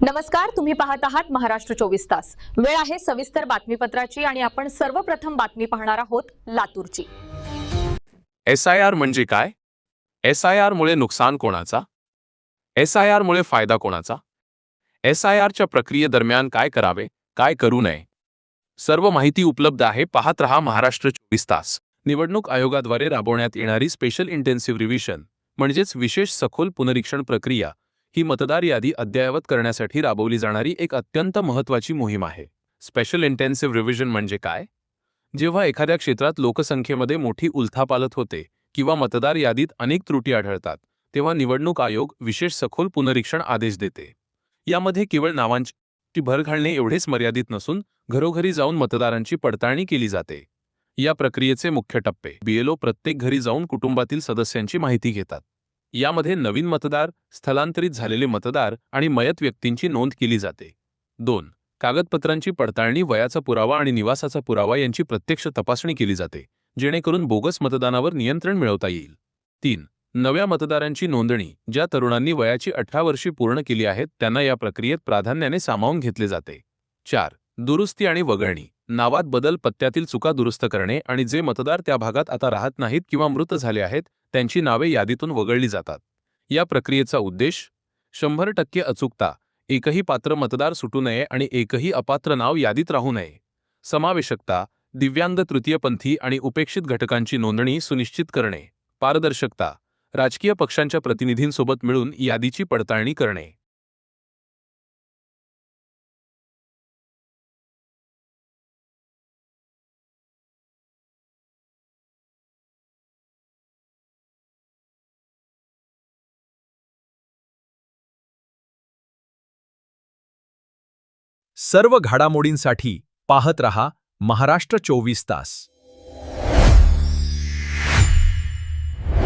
नमस्कार, तुम्ही पाहत आहात महाराष्ट्र 24 तास। वेळ आहे सविस्तर बातमीपत्राची आणि आपण सर्वप्रथम बातमी पाहणार आहोत लातूरची। SIR म्हणजे काय? SIR मुळे नुकसान कोणाचा? SIR मुळे फायदा कोणाचा? SIRच्या प्रक्रियेदरम्यान काय करावे, काय करू नये? सर्व माहिती उपलब्ध आहे, पाहत रहा महाराष्ट्र 24 तास। निवडणूक आयोगाद्वारे राबवण्यात येणारी स्पेशल इंटेन्सिव्ह रिव्हिजन म्हणजेच विशेष सखोल पुनरीक्षण प्रक्रिया ही मतदार यादी अद्ययावत करण्यासाठी राबवली जाणारी एक अत्यंत महत्त्वाची मोहीम आहे। स्पेशल इंटेन्सिव्ह रिव्हिजन म्हणजे काय? जेव्हा एखाद्या क्षेत्रात लोकसंख्येमध्ये मोठी उलथापालथ होते किंवा मतदार यादीत अनेक त्रुटी आढळतात, तेव्हा निवडणूक आयोग विशेष सखोल पुनरीक्षण आदेश देते। यामध्ये केवळ नावांची भर घालणे एवढेच मर्यादित नसून घरोघरी जाऊन मतदारांची पडताळणी केली जाते। या प्रक्रियेचे मुख्य टप्पे: BLO प्रत्येक घरी जाऊन कुटुंबातील सदस्यांची माहिती घेतात। यामध्ये नवीन मतदार, स्थलांतरित झालेले मतदार आणि मयत व्यक्तींची नोंद केली जाते। 2. कागदपत्रांची पडताळणी: वयाचा पुरावा आणि निवासाचा पुरावा यांची प्रत्यक्ष तपासणी केली जाते, जेणेकरून बोगस मतदानावर नियंत्रण मिळवता येईल। 3. नव्या मतदारांची नोंदणी: ज्या तरुणांनी वयाची 18 वर्षे पूर्ण केली आहेत त्यांना या प्रक्रियेत प्राधान्याने सामावून घेतले जाते। 4. दुरुस्ती आणि वगळणी: नावात बदल, पत्त्यातील चुका दुरुस्त करणे आणि जे मतदार त्या भागात आता राहत नाहीत किंवा मृत झाले आहेत त्यांची नावे यादीतून वगळली जातात। या प्रक्रियेचा उद्देश: 100% अचूकता, एकही पात्र मतदार सुटू नये आणि एकही अपात्र नाव यादीत राहू नये। समावेशकता: दिव्यांग, तृतीयपंथी आणि उपेक्षित घटकांची नोंदणी सुनिश्चित करणे। पारदर्शकता: राजकीय पक्षांच्या प्रतिनिधींसोबत मिळून यादीची पडताळणी करणे। सर्व घडामोडींसाठी पाहत रहा महाराष्ट्र 24 तास।